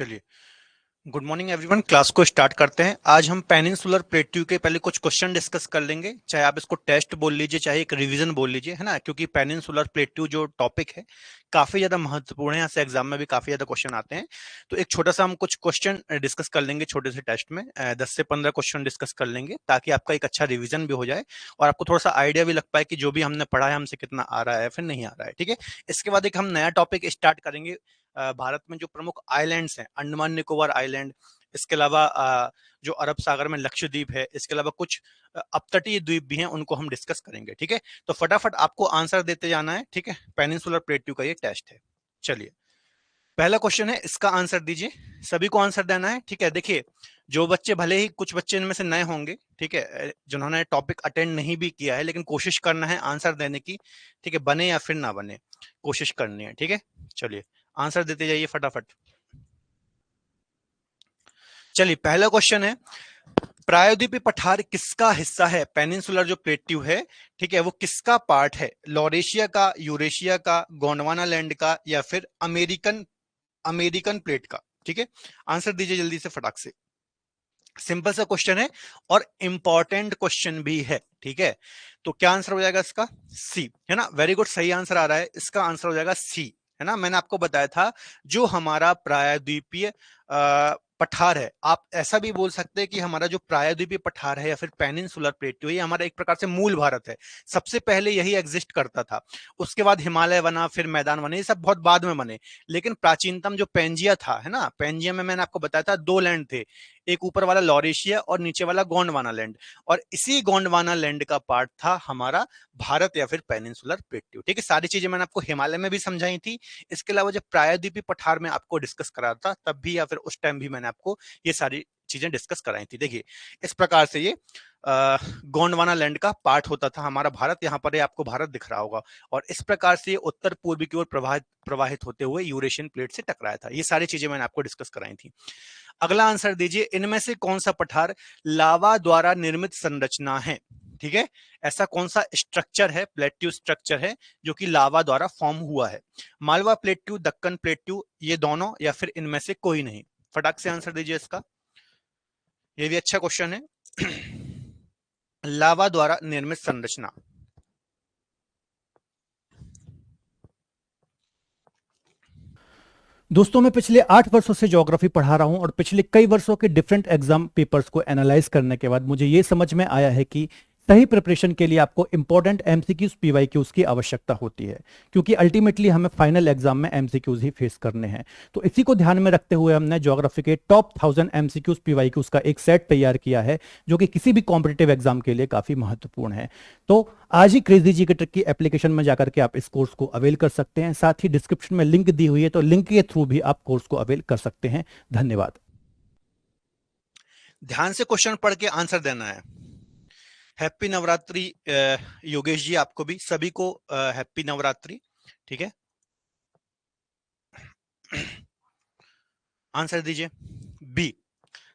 चलिए, good morning everyone. Class को start करते हैं। आज हम पेनिनसुलर प्लेट्यू के पहले कुछ क्वेश्चन डिस्कस कर लेंगे, चाहे आप इसको टेस्ट बोल लीजिए चाहे एक रिवीजन बोल लीजिए, है ना। क्योंकि पेनिनसुलर प्लेट्यू जो टॉपिक है काफी ज्यादा महत्वपूर्ण है, यहाँ से एग्जाम में भी काफी ज्यादा क्वेश्चन आते हैं। तो एक छोटा सा हम कुछ क्वेश्चन डिस्कस कर लेंगे छोटे से टेस्ट में, 10 से 15 क्वेश्चन डिस्कस कर लेंगे ताकि आपका एक अच्छा रिवीजन भी हो जाए और आपको थोड़ा सा आइडिया भी लग पाए कि जो भी हमने पढ़ा है हमसे कितना आ रहा है फिर नहीं आ रहा है। ठीक है, इसके बाद एक हम नया टॉपिक स्टार्ट करेंगे। भारत में जो प्रमुख आइलैंड्स हैं, अंडमान निकोबार आइलैंड, इसके अलावा जो अरब सागर में लक्षद्वीप है, इसके अलावा कुछ अपतटीय द्वीप भी हैं, उनको हम डिस्कस करेंगे। ठीक है, तो फटाफट आपको आंसर देते जाना है। ठीक है, पेनिनसुलर प्लेट्यू का ये टेस्ट है। चलिए, पहला क्वेश्चन है, इसका आंसर दीजिए। सभी को आंसर देना है। ठीक है, देखिए, जो बच्चे भले ही कुछ बच्चे इनमें से नए होंगे, ठीक है, जिन्होंने टॉपिक अटेंड नहीं भी किया है, लेकिन कोशिश करना है आंसर देने की। ठीक है, बने या फिर ना बने, कोशिश करनी है। ठीक है, चलिए आंसर देते जाइए फटाफट। चलिए, पहला क्वेश्चन है, प्रायद्वीपीय पठार किसका हिस्सा है? पेनिनसुलर जो प्लेट्यू है, ठीक है, वो किसका पार्ट है? लॉरेशिया का, यूरेशिया का, गोंडवाना लैंड का, या फिर अमेरिकन अमेरिकन प्लेट का? ठीक है, आंसर दीजिए जल्दी से फटाक से। सिंपल सा क्वेश्चन है और इंपॉर्टेंट क्वेश्चन भी है। ठीक है, तो क्या आंसर हो जाएगा इसका? सी, है ना। वेरी गुड, सही आंसर आ रहा है। इसका आंसर हो जाएगा सी, है ना। मैंने आपको बताया था जो हमारा प्रायद्वीपीय पठार है, आप ऐसा भी बोल सकते हैं कि हमारा जो प्रायद्वीपीय पठार है या फिर पेनिनसुलर प्लेट्यू है, ये हमारा एक प्रकार से मूल भारत है। सबसे पहले यही एग्जिस्ट करता था, उसके बाद हिमालय बना, फिर मैदान बने, ये सब बहुत बाद में बने। लेकिन प्राचीनतम जो पेंजिया था, है ना, पेंजिया में मैंने आपको बताया था दो लैंड थे, एक ऊपर वाला लॉरेशिया और नीचे वाला गोंडवाना लैंड, और इसी गोंडवाना लैंड का पार्ट था हमारा भारत या फिर पेनिनसुलर प्लेट्यू। ठीक है, सारी चीजें मैंने आपको हिमालय में भी समझाई थी। इसके अलावा जब प्रायद्वीपीय पठार में आपको डिस्कस करा था तब भी या फिर उस टाइम भी मैंने आपको ये सारी चीजें डिस्कस कराई थी। देखिए, इस प्रकार से ये गोंडवाना लैंड का पार्ट होता था हमारा भारत। यहाँ पर आपको भारत दिख रहा होगा, और इस प्रकार से ये उत्तर पूर्व की ओर प्रवाहित होते हुए यूरेशियन प्लेट से टकराया था। ये सारी चीजें मैंने आपको डिस्कस कराई थी। अगला आंसर दीजिए, इनमें से कौन सा पठार लावा द्वारा निर्मित संरचना है? ठीक है, ऐसा कौन सा स्ट्रक्चर है, प्लेट्यू स्ट्रक्चर है, जो कि लावा द्वारा फॉर्म हुआ है? मालवा प्लेट्यू, दक्कन प्लेट्यू, ये दोनों, या फिर इनमें से कोई नहीं? फटाक से आंसर दीजिए इसका। ये भी अच्छा क्वेश्चन है। लावा द्वारा निर्मित संरचना। दोस्तों, मैं पिछले 8 वर्षों से ज्योग्राफी पढ़ा रहा हूं और पिछले कई वर्षों के डिफरेंट एग्जाम पेपर्स को एनालाइज करने के बाद मुझे ये समझ में आया है कि सही प्रिपरेशन के लिए आपको इंपॉर्टेंट एमसीक्यूज पीवाईक्यूज की आवश्यकता होती है, क्योंकि अल्टीमेटली हमें फाइनल एग्जाम में एमसीक्यूज ही फेस करने हैं। तो इसी को ध्यान में रखते हुए हमने ज्योग्राफी के टॉप 1000 एमसीक्यूज पीवाईक्यूज का एक सेट तैयार किया है, जो कि किसी भी कॉम्पिटेटिव एग्जाम के लिए काफी महत्वपूर्ण है। तो आज ही क्रेजी जी के ट्रिक की एप्लीकेशन में जाकर के आप इस कोर्स को अवेल कर सकते हैं। साथ ही डिस्क्रिप्शन में लिंक दी हुई है, तो लिंक के थ्रू भी आप कोर्स को अवेल कर सकते हैं। धन्यवाद। ध्यान से क्वेश्चन पढ़ के आंसर देना है। हैप्पी नवरात्रि योगेश जी, आपको भी सभी को हैप्पी नवरात्रि। ठीक है, आंसर दीजिए बी।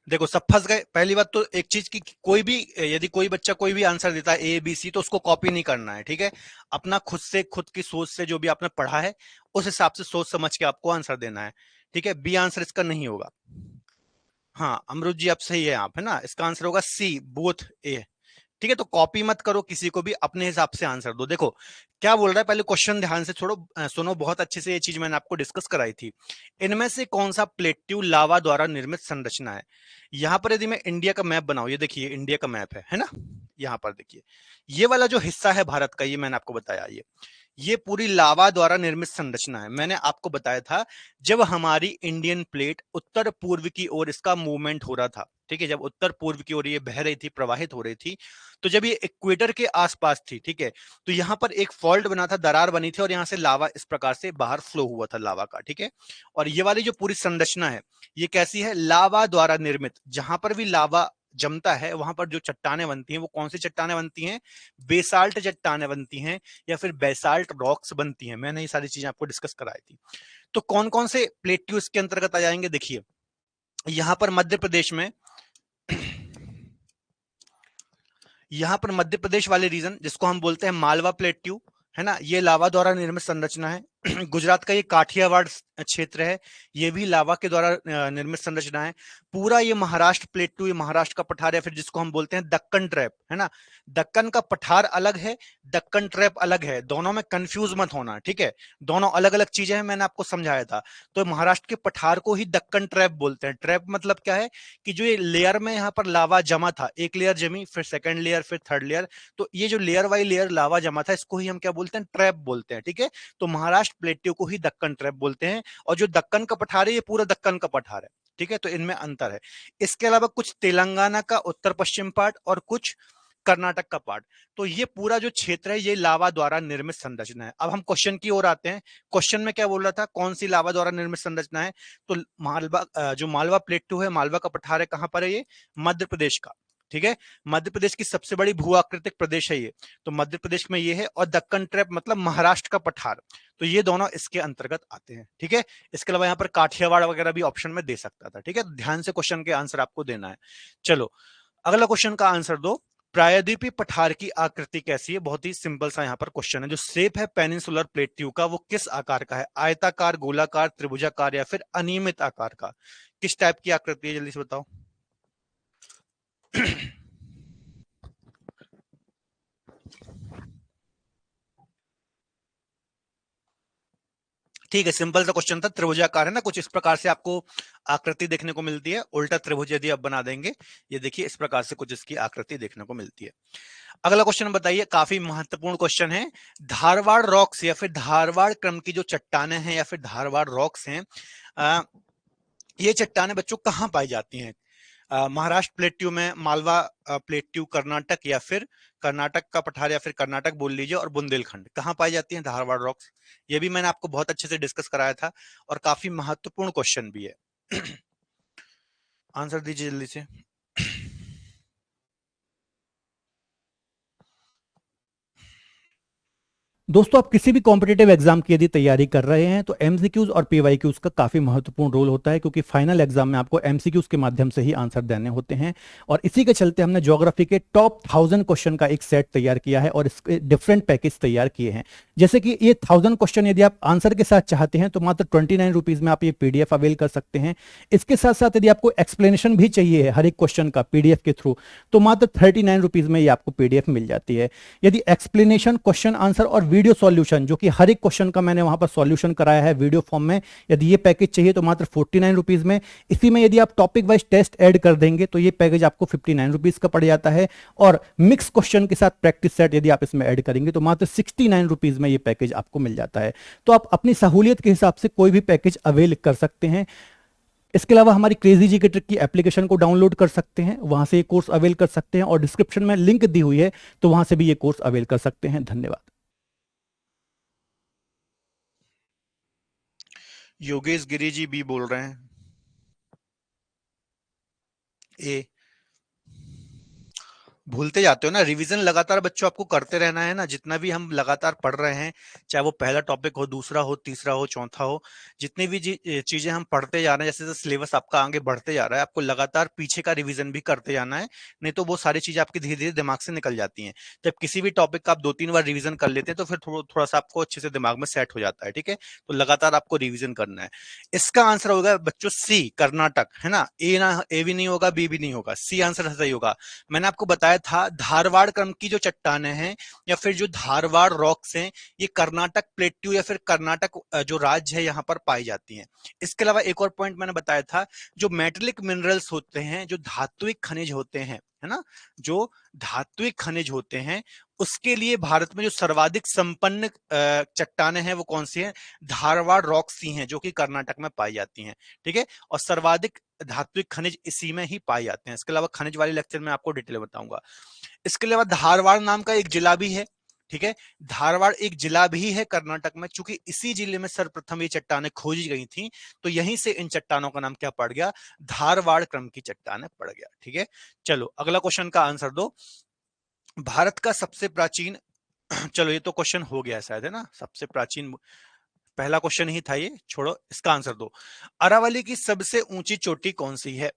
देखो, सब फंस गए। पहली बात तो एक चीज की, कोई भी यदि कोई बच्चा कोई भी आंसर देता है ए बी सी, तो उसको कॉपी नहीं करना है। ठीक है, अपना खुद से, खुद की सोच से, जो भी आपने पढ़ा है उस हिसाब से सोच समझ के आपको आंसर देना है। ठीक है, बी आंसर इसका नहीं होगा। हाँ अमरुद जी, आप सही है, आप, है ना। इसका आंसर होगा सी, बोथ ए। ठीक है, तो कॉपी मत करो किसी को भी, अपने हिसाब से आंसर दो। देखो क्या बोल रहा है, पहले क्वेश्चन ध्यान से छोड़ो, सुनो बहुत अच्छे से। ये चीज मैंने आपको डिस्कस कराई थी। इनमें से कौन सा प्लेट्यू लावा द्वारा निर्मित संरचना है? यहां पर यदि मैं इंडिया का मैप बनाऊं, ये देखिए इंडिया का मैप है ना। यहां पर देखिए, ये वाला जो हिस्सा है भारत का, ये मैंने आपको बताया, ये पूरी लावा द्वारा निर्मित संरचना है। मैंने आपको बताया था जब हमारी इंडियन प्लेट उत्तर पूर्व की ओर इसका मूवमेंट हो रहा था, ठीक है, जब उत्तर पूर्व की ओर ये बह रही थी, प्रवाहित हो रही थी, तो जब ये इक्वेटर के आसपास थी, ठीक है, तो यहां पर एक फॉल्ट बना था, दरार बनी थी, और यहां से लावा इस प्रकार से बाहर फ्लो हुआ था लावा का। ठीक है, और ये वाली जो पूरी संरचना है, ये कैसी है? लावा द्वारा निर्मित। जहां पर भी लावा जमता है वहां पर जो चट्टानें बनती हैं, वो कौन सी चट्टानें बनती हैं? बेसाल्ट चट्टानें बनती हैं, या फिर बेसाल्ट रॉक्स बनती हैं। मैंने ये सारी चीजें आपको डिस्कस कराई थी। तो कौन कौन से प्लेट्यू इसके अंतर्गत आ जाएंगे? देखिए, यहां पर मध्य प्रदेश में, यहां पर मध्य प्रदेश वाले रीजन जिसको हम बोलते हैं मालवा प्लेट्यू, है ना, ये लावा द्वारा निर्मित संरचना है। गुजरात का ये काठियावाड़ क्षेत्र है, ये भी लावा के द्वारा निर्मित संरचना है। पूरा ये महाराष्ट्र प्लेटू, ये महाराष्ट्र का पठार या फिर जिसको हम बोलते हैं दक्कन ट्रैप, है ना। दक्कन का पठार अलग है, दक्कन ट्रैप अलग है, दोनों में कंफ्यूज मत होना, ठीक है। दोनों अलग अलग चीजें हैं, मैंने आपको समझाया था। तो महाराष्ट्र के पठार को ही दक्कन ट्रैप बोलते हैं। ट्रैप मतलब क्या है कि जो ये लेयर में यहाँ पर लावा जमा था, एक लेयर जमी, फिर सेकंड लेयर, फिर थर्ड लेयर, तो ये जो लेयर बाई लेयर लावा जमा था, इसको ही हम क्या बोलते हैं, ट्रैप बोलते हैं, ठीक है। तो महाराष्ट्र प्लेट्यू को ही दक्कन ट्रैप बोलते हैं, और जो दक्कन का पठार है ये पूरा दक्कन का पठार है, ठीक है। तो इनमें अंतर है। इसके अलावा कुछ तेलंगाना का उत्तर पश्चिम पार्ट और कुछ कर्नाटक का पार्ट, तो ये पूरा जो क्षेत्र है ये लावा द्वारा निर्मित संरचना है। अब हम क्वेश्चन की ओर आते हैं। क्वेश्चन में क्या बोल रहा था, कौन सी लावा द्वारा निर्मित संरचना है, तो मालवा, जो मालवा प्लेटू है, मालवा का पठार है, कहां पर है ये, मध्य प्रदेश का, ठीक है। मध्य प्रदेश की सबसे बड़ी भू आकृतिक प्रदेश है ये, तो मध्य प्रदेश में ये है। और दक्कन ट्रैप मतलब महाराष्ट्र का पठार, तो ये दोनों इसके अंतर्गत आते हैं, ठीक है। इसके अलावा यहाँ पर काठियावाड़ वगैरह भी ऑप्शन में दे सकता था, ठीक है। ध्यान से क्वेश्चन के आंसर आपको देना है। चलो अगला क्वेश्चन का आंसर दो। प्रायद्वीपीय पठार की आकृति कैसी है, बहुत ही सिंपल सा यहाँ पर क्वेश्चन है। जो शेप है पेनिनसुलर प्लेट्यू का, वो किस आकार का है, आयताकार, गोलाकार, त्रिभुजाकार या फिर अनियमित आकार का, किस टाइप की आकृति है, जल्दी से बताओ। ठीक है, सिंपल सा क्वेश्चन था, त्रिभुजाकार है ना, कुछ इस प्रकार से आपको आकृति देखने को मिलती है। उल्टा त्रिभुज यदि आप बना देंगे, ये देखिए इस प्रकार से कुछ इसकी आकृति देखने को मिलती है। अगला क्वेश्चन बताइए, काफी महत्वपूर्ण क्वेश्चन है। धारवाड़ रॉक्स या फिर धारवाड़ क्रम की जो चट्टाने हैं या फिर धारवाड़ रॉक्स हैं, ये चट्टाने बच्चों कहाँ पाई जाती हैं। महाराष्ट्र प्लेट्यू में, मालवा प्लेट्यू, कर्नाटक या फिर कर्नाटक का पठार या फिर कर्नाटक बोल लीजिए, और बुंदेलखंड, कहाँ पाई जाती हैं धारवाड़ रॉक्स। ये भी मैंने आपको बहुत अच्छे से डिस्कस कराया था, और काफी महत्वपूर्ण क्वेश्चन भी है। आंसर दीजिए जल्दी से। दोस्तों, आप किसी भी कॉम्पिटेटिव एग्जाम की यदि तैयारी कर रहे हैं तो एमसीक्यूज और पीवाईक्यूज का काफी महत्वपूर्ण रोल होता है, क्योंकि फाइनल एग्जाम में आपको एमसीक्यूज के माध्यम से ही आंसर देने होते हैं। और इसी के चलते हमने ज्योग्राफी के टॉप 1000 क्वेश्चन का एक सेट तैयार किया है, और इसके डिफरेंट पैकेज तैयार किए हैं। जैसे कि ये 1000 क्वेश्चन यदि आप आंसर के साथ चाहते हैं तो मात्र 29 रुपीज में आप ये पीडीएफ अवेल कर सकते हैं। इसके साथ साथ यदि आपको एक्सप्लेनेशन भी चाहिए है हर एक क्वेश्चन का पीडीएफ के थ्रू, तो मात्र 39 रुपीज में ये आपको पीडीएफ मिल जाती है। यदि एक्सप्लेनेशन, क्वेश्चन आंसर और वीडियो सॉल्यूशन, जो कि हर एक क्वेश्चन का मैंने वहां पर सॉल्यूशन कराया है वीडियो फॉर्म में, यदि ये पैकेज चाहिए तो मात्र 49 रुपीज में। इसी में यदि आप टॉपिक वाइज टेस्ट ऐड कर देंगे तो ये पैकेज आपको 59 रुपीज का पड़ जाता है। और मिक्स क्वेश्चन के साथ प्रैक्टिस सेट यदि आप इसमें ऐड करेंगे तो मात्र 69 रुपीज में ये पैकेज आपको मिल जाता है। तो आप अपनी सहूलियत के हिसाब से कोई भी पैकेज अवेल कर सकते हैं। इसके अलावा हमारी क्रेजी जी के ट्रिक की एप्लीकेशन को डाउनलोड कर सकते हैं, वहां से ये कोर्स अवेल कर सकते हैं, और डिस्क्रिप्शन में लिंक दी हुई है तो वहां से भी ये कोर्स अवेल कर सकते हैं। धन्यवाद। योगेश गिरी जी बी बोल रहे हैं। ए, भूलते जाते हो ना, रिवीजन लगातार बच्चों आपको करते रहना है ना। जितना भी हम लगातार पढ़ रहे हैं, चाहे वो पहला टॉपिक हो, दूसरा हो, तीसरा हो, चौथा हो, जितनी भी चीजें हम पढ़ते जा रहे हैं, जैसे जैसे सिलेबस आपका आगे बढ़ते जा रहा है, आपको लगातार पीछे का रिवीजन भी करते जाना है। नहीं तो वो सारी चीजें आपकी धीरे धीरे दिमाग से निकल जाती हैं। जब किसी भी टॉपिक का आप 2-3 बार रिवीजन कर लेते हैं तो फिर थोड़ा सा आपको अच्छे से दिमाग में सेट हो जाता है, ठीक है। तो लगातार आपको रिविजन करना है। इसका आंसर होगा बच्चों सी, कर्नाटक, है ना। ए भी नहीं होगा, बी भी नहीं होगा, सी आंसर सही होगा। मैंने आपको बताया था धारवाड़ क्रम की जो चट्टानें हैं या फिर जो धारवाड़ रॉक्स हैं, ये कर्नाटक प्लेट्यू या फिर कर्नाटक जो राज्य है यहाँ पर पाई जाती हैं। इसके अलावा एक और पॉइंट मैंने बताया था, जो मेटेलिक मिनरल्स होते हैं, जो धात्विक खनिज होते हैं, है ना, जो धात्विक खनिज होते हैं, उसके लिए भारत में जो सर्वाधिक संपन्न चट्टानें हैं वो कौन सी हैं, धारवाड़ रॉक्स ही हैं, जो कि कर्नाटक में पाई जाती हैं, ठीक है। और सर्वाधिक धात्विक खनिज इसी में ही पाए जाते हैं। इसके अलावा खनिज वाले लेक्चर में आपको डिटेल बताऊंगा। इसके अलावा धारवाड़ नाम का एक जिला भी है, ठीक है। धारवाड़ एक जिला भी है कर्नाटक में, चूंकि इसी जिले में सर्वप्रथम ये चट्टानें खोजी गई थी, तो यहीं से इन चट्टानों का नाम क्या पड़ गया, धारवाड़ क्रम की चट्टानें पड़ गया, ठीक है। चलो अगला क्वेश्चन का आंसर दो। भारत का सबसे प्राचीन चलो ये तो क्वेश्चन हो गया शायद, है ना, सबसे प्राचीन पहला क्वेश्चन ही था ये, छोड़ो, इसका आंसर दो। अरावली की सबसे ऊंची चोटी कौन सी है।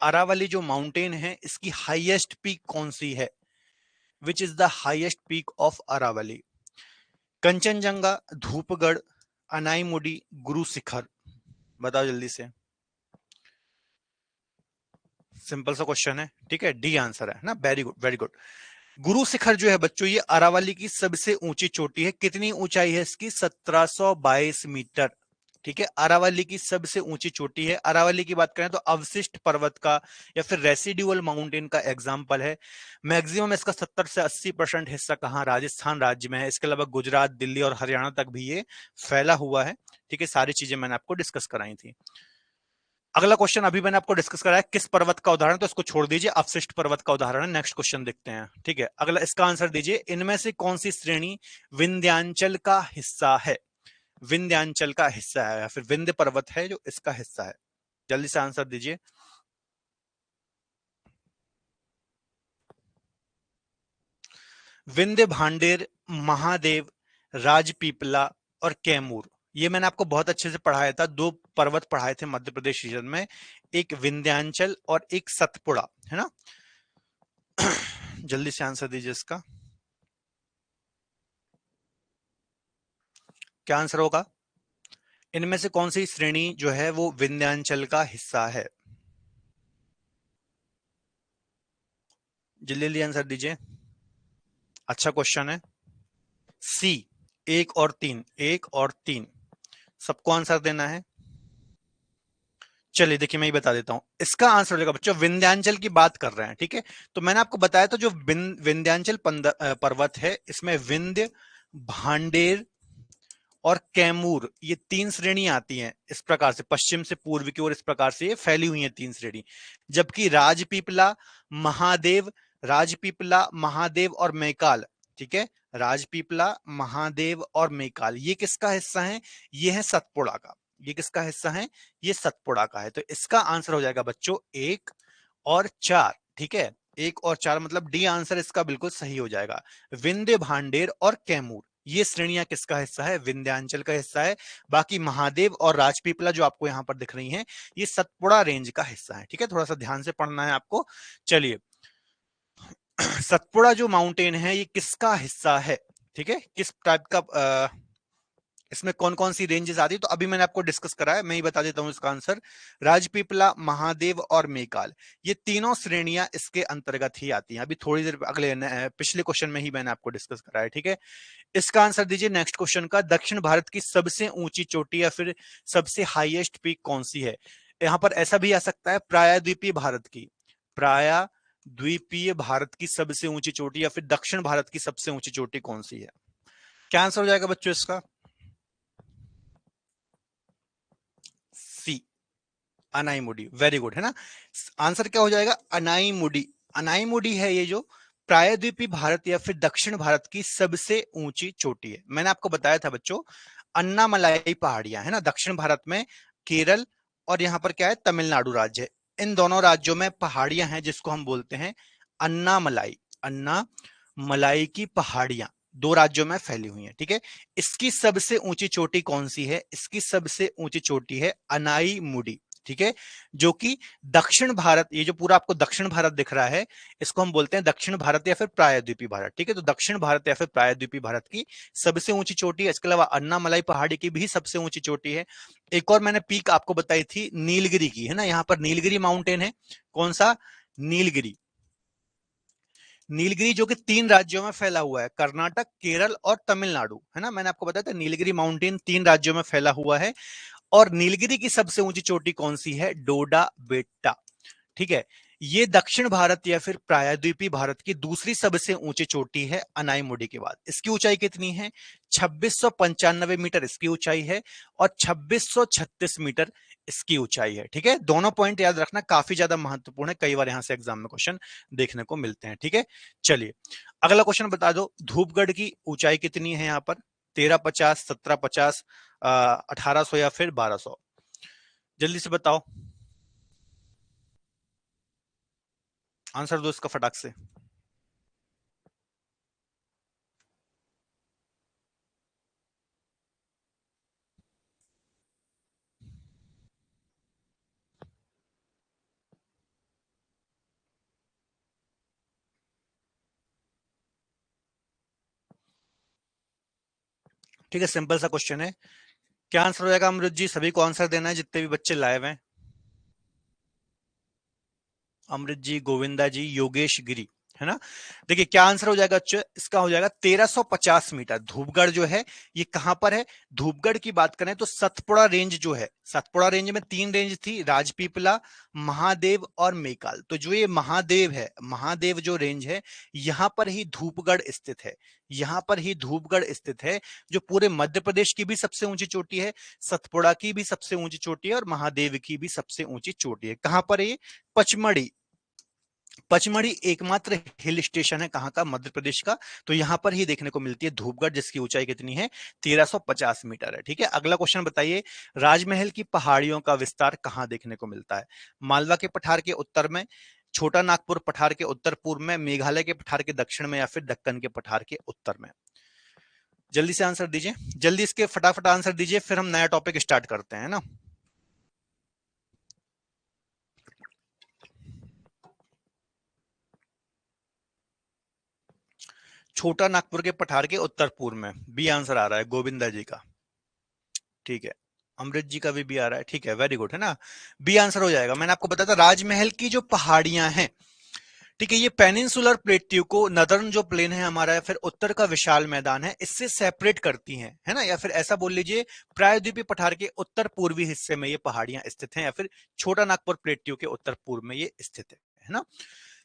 अरावली जो माउंटेन है, इसकी हाईएस्ट पीक कौन सी है, which is the highest peak of Aravalli. Kanchenjunga, Dhupgarh, Anamudi, Guru Shikhar, बताओ जल्दी से। सिंपल सा क्वेश्चन है, ठीक है, डी आंसर है ना, very good very good. Guru Shikhar जो है बच्चों, ये अरावली की सबसे ऊंची चोटी है। कितनी ऊंचाई है इसकी? 1722 मीटर। ठीक है, अरावली की सबसे ऊंची चोटी है। अरावली की बात करें तो अवशिष्ट पर्वत का या फिर रेसिडुअल माउंटेन का एग्जाम्पल है। मैक्सिमम इसका 70 से 80% हिस्सा कहाँ? राजस्थान राज्य में है। इसके अलावा गुजरात, दिल्ली और हरियाणा तक भी ये फैला हुआ है। ठीक है, सारी चीजें मैंने आपको डिस्कस कराई थी। अगला क्वेश्चन अभी मैंने आपको डिस्कस कराया किस पर्वत का उदाहरण, तो इसको छोड़ दीजिए, अवशिष्ट पर्वत का उदाहरण है। नेक्स्ट क्वेश्चन देखते हैं। ठीक है, अगला इसका आंसर दीजिए, इनमें से कौन सी श्रेणी विंध्याचल का हिस्सा है? विंध्याचल का हिस्सा है या फिर विंध्य पर्वत है जो इसका हिस्सा है? जल्दी से आंसर दीजिए। विंध्य, भांडेर, महादेव, राजपीपला और कैमूर, ये मैंने आपको बहुत अच्छे से पढ़ाया था। दो पर्वत पढ़ाए थे मध्य प्रदेश रीजन में, एक विंध्याचल और एक सतपुड़ा, है ना। जल्दी से आंसर दीजिए इसका, क्या आंसर होगा? इनमें से कौन सी श्रेणी जो है वो विंध्याचल का हिस्सा है? जल्दी जल्दी आंसर दीजिए, अच्छा क्वेश्चन है। सी, 1 और 3, 1 और 3, सबको आंसर देना है। चलिए देखिए, मैं ये बता देता हूं, इसका आंसर हो जाएगा बच्चों, विंध्याचल की बात कर रहे हैं। ठीक है, तो मैंने आपको बताया था जो विंध्याचल पर्वत है, इसमें विंध्य, भांडेर और कैमूर, ये 3 श्रेणी आती हैं इस प्रकार से, पश्चिम से पूर्व की ओर इस प्रकार से ये फैली हुई हैं 3 श्रेणी। जबकि राजपीपला, महादेव, राजपीपला, महादेव और मैकाल, ठीक है, राजपीपला, महादेव और मैकाल, ये किसका हिस्सा है? ये है सतपुड़ा का। ये किसका हिस्सा है? ये सतपुड़ा का है। तो इसका आंसर हो जाएगा बच्चों 1 और 4। ठीक है, 1 और 4 मतलब डी आंसर इसका बिल्कुल सही हो जाएगा। विंध्य, भांडेर और कैमूर, ये श्रेणियां किसका हिस्सा है? विंध्याचल का हिस्सा है। बाकी महादेव और राजपीपला जो आपको यहां पर दिख रही हैं, ये सतपुड़ा रेंज का हिस्सा है। ठीक है, थोड़ा सा ध्यान से पढ़ना है आपको। चलिए, सतपुड़ा जो माउंटेन है ये किसका हिस्सा है? ठीक है, किस टाइप का इसमें कौन कौन सी रेंजेस आती है, तो अभी मैंने आपको डिस्कस करा है, मैं ही बता देता हूं इसका आंसर। राजपीपला, महादेव और मैकाल, ये तीनों श्रेणियां इसके अंतर्गत ही आती हैं। अभी थोड़ी देर अगले पिछले क्वेश्चन में ही मैंने आपको डिस्कस करा है। ठीक है, इसका आंसर दीजिए नेक्स्ट क्वेश्चन का, दक्षिण भारत की सबसे ऊंची चोटी या फिर सबसे हाईएस्ट पीक कौन सी है? यहां पर ऐसा भी आ सकता है, प्रायद्वीपीय भारत की, प्रायद्वीपीय भारत की सबसे ऊंची चोटी या फिर दक्षिण भारत की सबसे ऊंची चोटी कौन सी है? क्या आंसर हो जाएगा बच्चों इसका? सी, अनाईमुडी, वेरी गुड, है ना। आंसर क्या हो जाएगा? अनाईमुडी। अनाईमुडी है ये जो प्रायद्वीपीय भारत या फिर दक्षिण भारत की सबसे ऊंची चोटी है। मैंने आपको बताया था बच्चों, अन्नामलाई पहाड़ियां है ना, दक्षिण भारत में केरल और यहां पर क्या है, तमिलनाडु राज्य है। इन दोनों राज्यों में पहाड़ियां हैं जिसको हम बोलते हैं अन्नामलाई। अन्नामलाई की पहाड़ियां 2 राज्यों में फैली हुई हैं। ठीक है, इसकी सबसे ऊंची चोटी कौन सी है? इसकी सबसे ऊंची चोटी है अनाईमुडी। ठीक है, जो कि दक्षिण भारत, ये जो पूरा आपको दक्षिण भारत दिख रहा है, इसको हम बोलते हैं दक्षिण भारत या फिर प्रायद्वीपीय भारत। ठीक है, तो दक्षिण भारत या फिर प्रायद्वीपीय भारत की सबसे ऊंची चोटी है। इसके अलावा अन्नामलाई पहाड़ी की भी सबसे ऊंची चोटी है। एक और मैंने पीक आपको बताई थी नीलगिरी की, है ना, यहां पर नीलगिरी माउंटेन है। कौन सा? नीलगिरी। नीलगिरी जो कि 3 राज्यों में फैला हुआ है, कर्नाटक, केरल और तमिलनाडु, है ना। मैंने आपको बताया था नीलगिरी माउंटेन 3 राज्यों में फैला हुआ है। और नीलगिरी की सबसे ऊंची चोटी कौन सी है? डोडा बेट्टा। ठीक है, ये दक्षिण भारत या फिर प्रायद्वीपीय भारत की दूसरी सबसे ऊंची चोटी है अनाईमुडी के बाद। इसकी ऊंचाई कितनी है? 2695 मीटर इसकी ऊंचाई है और 2636 मीटर इसकी ऊंचाई है। ठीक है, दोनों पॉइंट याद रखना, काफी ज्यादा महत्वपूर्ण है, कई बार यहां से एग्जाम में क्वेश्चन देखने को मिलते हैं। ठीक है, चलिए अगला क्वेश्चन बता दो, धूपगढ़ की ऊंचाई कितनी है यहाँ पर? 1350, 1750, 1800 या फिर 1200? जल्दी से बताओ, आंसर दो इसका फटाक से। ठीक है, सिंपल सा क्वेश्चन है, क्या आंसर हो जाएगा अमृत जी? सभी को आंसर देना है, जितने भी बच्चे लाइव हैं। अमृत जी, गोविंदा जी, योगेश गिरी, है ना। देखिए क्या आंसर हो जाएगा बच्चे, इसका हो जाएगा 1350 मीटर। धूपगढ़ जो है ये कहां पर है? धूपगढ़ की बात करें तो सतपुड़ा रेंज जो है, सतपुड़ा रेंज में 3 रेंज थी, राजपीपला, महादेव और मेकाल। तो जो ये महादेव है, महादेव जो रेंज है, यहां पर ही धूपगढ़ स्थित है। यहां पर ही धूपगढ़ स्थित है, जो पूरे मध्य प्रदेश की भी सबसे ऊंची चोटी है, सतपुड़ा की भी सबसे ऊंची चोटी है और महादेव की भी सबसे ऊंची चोटी है। कहां पर है ये? पचमढ़ी। पचमढ़ी एकमात्र हिल स्टेशन है कहां का? मध्य प्रदेश का। तो यहां पर ही देखने को मिलती है धूपगढ़, जिसकी ऊंचाई कितनी है? 1350 मीटर है। ठीक है, अगला क्वेश्चन बताइए, राजमहल की पहाड़ियों का विस्तार कहां देखने को मिलता है? मालवा के पठार के उत्तर में, छोटा नागपुर पठार के उत्तर पूर्व में, मेघालय के पठार के दक्षिण में, या फिर दक्कन के पठार के उत्तर में? जल्दी से आंसर दीजिए, जल्दी इसके फटाफट आंसर दीजिए, फिर हम नया टॉपिक स्टार्ट करते हैं ना। छोटा नागपुर के पठार के उत्तर पूर्व में, बी आंसर आ रहा है गोविंदा जी का। ठीक है, अमृत जी का भी बी आ रहा है, ठीक है, वेरी गुड, है ना। बी आंसर हो जाएगा। मैंने आपको बताया था राजमहल की जो पहाड़ियां हैं, ठीक है, ये पेनिनसुलर प्लेट्यू को, नदर्न जो प्लेन है हमारा, या फिर उत्तर का विशाल मैदान है, इससे सेपरेट करती हैं, है ना। या फिर ऐसा बोल लीजिए, प्रायद्वीपीय पठार के उत्तर पूर्वी हिस्से में ये पहाड़ियां स्थित हैं, या फिर छोटा नागपुर प्लेट्यू के उत्तर पूर्व में ये स्थित है ना।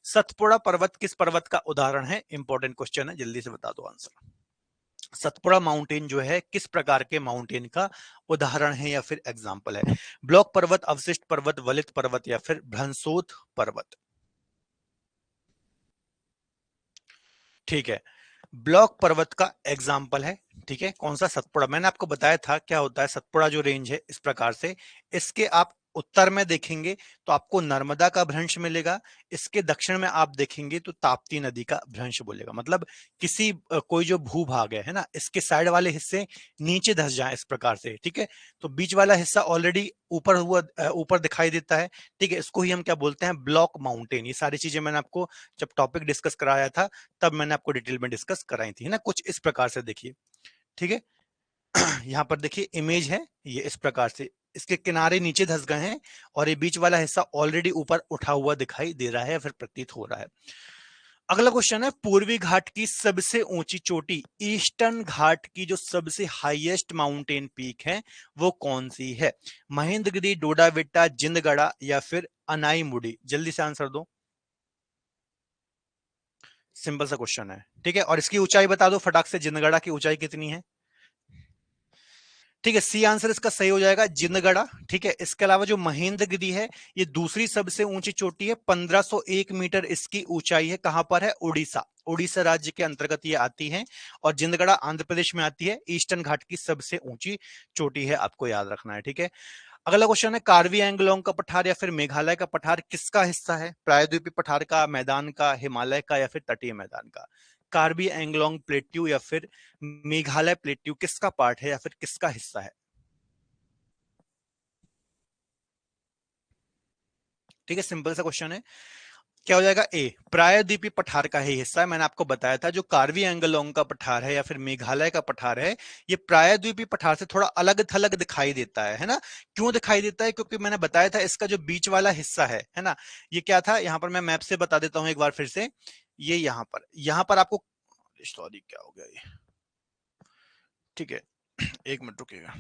सतपुड़ा पर्वत किस पर्वत का उदाहरण है? इंपॉर्टेंट क्वेश्चन है, जल्दी से बता दो आंसर। सतपुड़ा माउंटेन जो है किस प्रकार के माउंटेन का उदाहरण है या फिर एग्जाम्पल है? ब्लॉक पर्वत, अवशिष्ट पर्वत, वलित पर्वत, या फिर भ्रंशोथ पर्वत? ठीक है, ब्लॉक पर्वत का एग्जाम्पल है। ठीक है, कौन सा? सतपुड़ा। मैंने आपको बताया था क्या होता है सतपुड़ा जो रेंज है, इस प्रकार से। इसके आप उत्तर में देखेंगे तो आपको नर्मदा का भ्रंश मिलेगा, इसके दक्षिण में आप देखेंगे तो ताप्ती नदी का भ्रंश बोलेगा। मतलब किसी कोई जो भूभाग है ना, इसके साइड वाले हिस्से नीचे धस जाए इस प्रकार से। ठीक है, तो बीच वाला हिस्सा ऑलरेडी ऊपर हुआ, ऊपर दिखाई देता है। ठीक है, इसको ही हम क्या बोलते हैं? Block mountain. ये सारी चीजें मैंने आपको जब टॉपिक डिस्कस कराया था तब मैंने आपको डिटेल में डिस्कस कराई थी, है ना। कुछ इस प्रकार से देखिए, ठीक है। यहाँ पर देखिए इमेज है, ये इस प्रकार से इसके किनारे नीचे धस गए हैं और ये बीच वाला हिस्सा ऑलरेडी ऊपर उठा हुआ दिखाई दे रहा है, फिर प्रतीत हो रहा है। अगला क्वेश्चन है, पूर्वी घाट की सबसे ऊंची चोटी, ईस्टर्न घाट की जो सबसे हाईएस्ट माउंटेन पीक है, वो कौन सी है? महेंद्रगिरी, डोडाबेट्टा, जिंदगढ़ा, या फिर अनाईमुड़ी? जल्दी से आंसर दो। सिंपल सा क्वेश्चन है, ठीक है। और इसकी ऊंचाई बता दो फटाक से, जिंदगढ़ा की ऊंचाई कितनी है? ठीक है, सी आंसर इसका सही हो जाएगा, जिंदगढ़ा। ठीक है, इसके अलावा जो महेंद्रगिरी है, ये दूसरी सबसे ऊंची चोटी है, 1501 मीटर इसकी ऊंचाई है। कहां पर है? उड़ीसा, उड़ीसा राज्य के अंतर्गत ये आती है। और जिंदगढ़ा आंध्र प्रदेश में आती है। ईस्टर्न घाट की सबसे ऊंची चोटी है, आपको याद रखना है, ठीक है। अगला क्वेश्चन है, कार्बी एंगलोंग का पठार या फिर मेघालय का पठार किसका हिस्सा है? प्रायद्वीपीय पठार का, मैदान का, हिमालय का, या फिर तटीय मैदान का? कार्बी एंगलोंग प्लेट्यू या फिर मेघालय प्लेट्यू किसका पार्ट है या फिर किसका हिस्सा है? ठीक है, सिंपल सा क्वेश्चन है। क्या हो जाएगा? ए, प्रायद्वीपीय पठार का ही हिस्सा है। मैंने आपको बताया था जो कार्बी एंगलोंग का पठार है या फिर मेघालय का पठार है, ये प्रायद्वीपीय पठार से थोड़ा अलग थलग दिखाई देता है ना। क्यों दिखाई देता है? क्योंकि मैंने बताया था इसका जो बीच वाला हिस्सा है ना, ये क्या था? यहां पर मैं मैप से बता देता हूं एक बार फिर से। ये यहां पर आपको, सॉरी क्या हो गया ये, ठीक है, एक मिनट रुकिएगा।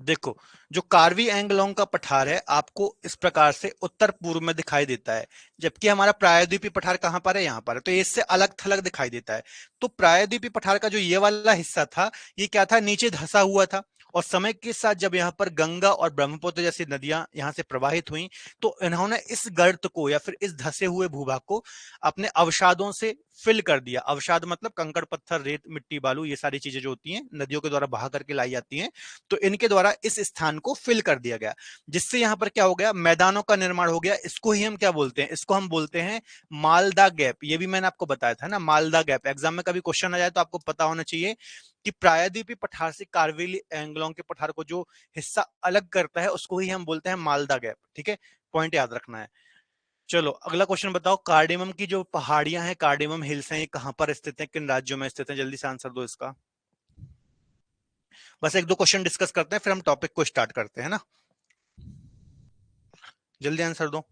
देखो, जो कार्बी एंगलोंग का पठार है आपको इस प्रकार से उत्तर पूर्व में दिखाई देता है, जबकि हमारा प्रायद्वीपीय पठार कहां पर है? यहां पर है। तो ये इससे अलग थलग दिखाई देता है। तो प्रायद्वीपीय पठार का जो ये वाला हिस्सा था, ये क्या था? नीचे धसा हुआ था। और समय के साथ जब यहाँ पर गंगा और ब्रह्मपुत्र जैसी नदियां यहाँ से प्रवाहित हुई, तो इन्होंने इस गर्त को या फिर इस धसे हुए भूभाग को अपने अवसादों से फिल कर दिया। अवसाद मतलब कंकड़, पत्थर, रेत, मिट्टी, बालू, ये सारी चीजें जो होती हैं नदियों के द्वारा बहा करके लाई जाती हैं, तो इनके द्वारा इस स्थान को फिल कर दिया गया, जिससे यहां पर क्या हो गया? मैदानों का निर्माण हो गया। इसको ही हम क्या बोलते हैं? इसको हम बोलते हैं मालदा गैप। ये भी मैंने आपको बताया था ना, मालदा गैप। एग्जाम में कभी क्वेश्चन आ जाए तो आपको पता होना चाहिए कि प्रायद्वीपीय पठार से कार्बी एंगलोंग के पठार को जो हिस्सा अलग करता है उसको ही हम बोलते हैं मालदा गैप। ठीक है, पॉइंट याद रखना है। चलो अगला क्वेश्चन बताओ, कार्डेमम की जो पहाड़ियां हैं, कार्डेमम हिल्स हैं, ये कहां पर स्थित हैं, किन राज्यों में स्थित हैं? जल्दी से आंसर दो इसका। बस एक दो क्वेश्चन डिस्कस करते हैं, फिर हम टॉपिक को स्टार्ट करते हैं ना। जल्दी आंसर दो।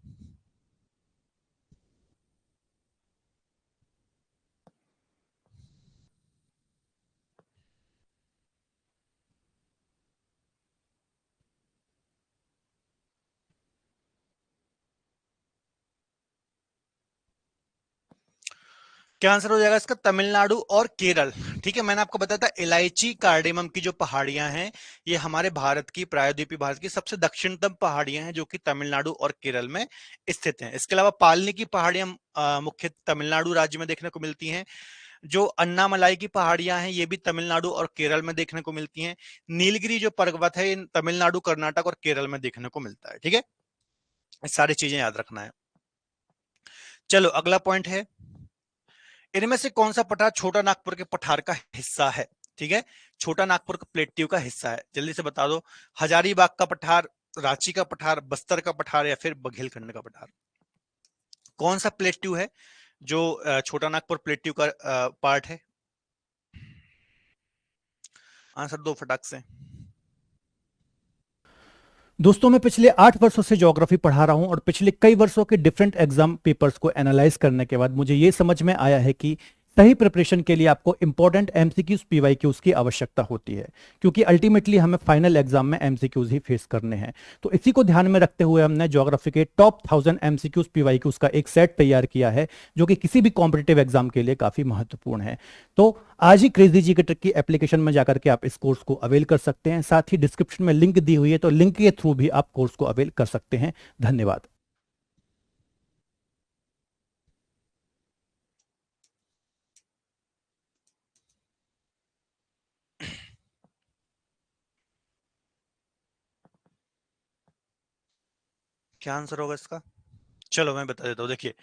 क्या आंसर हो जाएगा इसका? तमिलनाडु और केरल। ठीक है, मैंने आपको बताया था इलायची कार्डेमम की जो पहाड़ियां हैं, ये हमारे भारत की, प्रायद्वीपीय भारत की सबसे दक्षिणतम पहाड़ियां हैं, जो कि तमिलनाडु और केरल में स्थित हैं। इसके अलावा पालनी की पहाड़ियां मुख्य तमिलनाडु राज्य में देखने को मिलती हैं। जो अन्नामलाई की पहाड़ियां हैं, ये भी तमिलनाडु और केरल में देखने को मिलती हैं। नीलगिरी जो पर्वत है, ये तमिलनाडु, कर्नाटक और केरल में देखने को मिलता है। ठीक है, ये सारी चीजें याद रखना है। चलो अगला पॉइंट है, इनमें से कौन सा पठार छोटा नागपुर के पठार का हिस्सा है? ठीक है, छोटा नागपुर का प्लेट्यू का हिस्सा है, जल्दी से बता दो। हजारीबाग का पठार, रांची का पठार, बस्तर का पठार या फिर बघेलखंड का पठार? कौन सा प्लेट्यू है जो छोटा नागपुर प्लेट्यू का पार्ट है? आंसर दो फटाक से। दोस्तों मैं पिछले 8 वर्षों से ज्योग्राफी पढ़ा रहा हूं और पिछले कई वर्षों के डिफरेंट एग्जाम पेपर्स को एनालाइज करने के बाद मुझे ये समझ में आया है कि सही प्रिपरेशन के लिए आपको इंपॉर्टेंट एमसीक्यूज पीवाईक्यूज की आवश्यकता होती है, क्योंकि अल्टीमेटली हमें फाइनल एग्जाम में एमसीक्यूज ही फेस करने हैं। तो इसी को ध्यान में रखते हुए हमने ज्योग्राफी के टॉप 1000 एमसीक्यूज पीवाईक्यूज का एक सेट तैयार किया है, जो कि किसी भी कॉम्पिटेटिव एग्जाम के लिए काफी महत्वपूर्ण है। तो आज ही क्रेजी जी के ट्रिक की एप्लीकेशन में जाकर के आप इस कोर्स को अवेल कर सकते हैं। साथ ही डिस्क्रिप्शन में लिंक दी हुई है, तो लिंक के थ्रू भी आप कोर्स को अवेल कर सकते हैं। धन्यवाद। क्या आंसर होगा इसका? चलो मैं बता देता हूं, देखिए,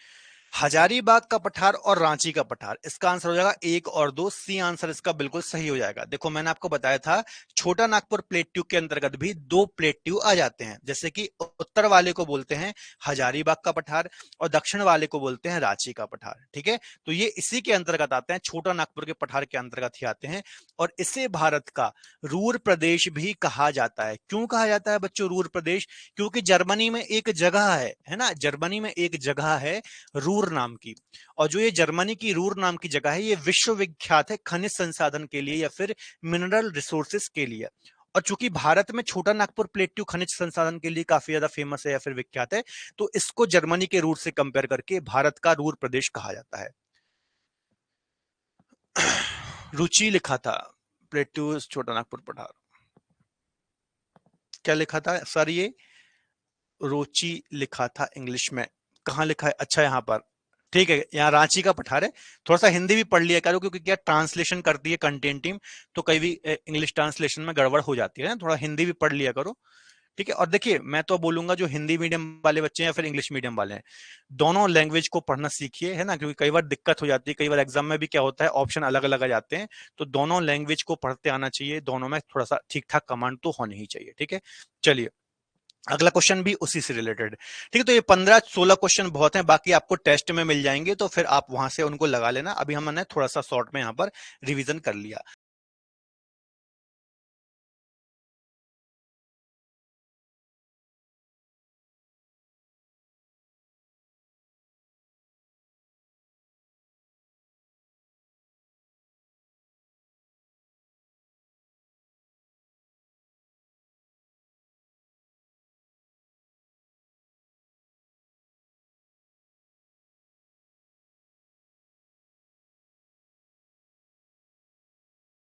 हजारीबाग का पठार और रांची का पठार, इसका आंसर हो जाएगा एक और दो। सी आंसर इसका बिल्कुल सही हो जाएगा। देखो मैंने आपको बताया था, छोटा नागपुर प्लेट्यू के अंतर्गत भी दो प्लेट्यू आ जाते हैं, जैसे कि उत्तर वाले को बोलते हैं हजारीबाग का पठार और दक्षिण वाले को बोलते हैं रांची का पठार। ठीक है, तो ये इसी के अंतर्गत आते हैं, छोटा नागपुर के पठार के अंतर्गत ही आते हैं। और इसे भारत का रूर प्रदेश भी कहा जाता है। क्यों कहा जाता है बच्चों रूर प्रदेश? क्योंकि जर्मनी में एक जगह है ना, जर्मनी में एक जगह है रूर नाम की। और जो ये जर्मनी की रूर नाम की जगह है, ये विश्वविख्यात है खनिज संसाधन के लिए या फिर मिनरल रिसोर्सेस के लिए। और चूंकि भारत में छोटा नागपुर प्लेट्यू खनिज संसाधन के लिए काफी ज्यादा फेमस है या फिर विख्यात है, तो इसको जर्मनी के रूर से कंपेयर करके भारत का रूर प्रदेश कहा जाता है। रुचि लिखा था, प्लेट्यू छोटा नागपुर पठार। क्या लिखा था सर? ये रुचि लिखा था इंग्लिश में, कहाँ लिखा है? अच्छा यहाँ पर, ठीक है, यहाँ रांची का पठार है। थोड़ा सा हिंदी भी पढ़ लिया करो, क्योंकि क्या ट्रांसलेशन करती है कंटेंट टीम, तो कई भी इंग्लिश ट्रांसलेशन में गड़बड़ हो जाती है ना, थोड़ा हिंदी भी पढ़ लिया करो। ठीक है, और देखिए मैं तो बोलूंगा जो हिंदी मीडियम वाले बच्चे हैं या फिर इंग्लिश मीडियम वाले हैं, दोनों लैंग्वेज को पढ़ना सीखिए, है ना, क्योंकि कई बार दिक्कत हो जाती है, कई बार एग्जाम में भी क्या होता है ऑप्शन अलग अलग आ जाते हैं। तो दोनों लैंग्वेज को पढ़ते आना चाहिए, दोनों में थोड़ा सा ठीक ठाक कमांड तो होनी ही चाहिए। ठीक है, चलिए अगला क्वेश्चन भी उसी से रिलेटेड। ठीक है, तो ये 15-16 क्वेश्चन बहुत हैं, बाकी आपको टेस्ट में मिल जाएंगे, तो फिर आप वहां से उनको लगा लेना। अभी हमने थोड़ा सा शॉर्ट में यहाँ पर रिवीजन कर लिया।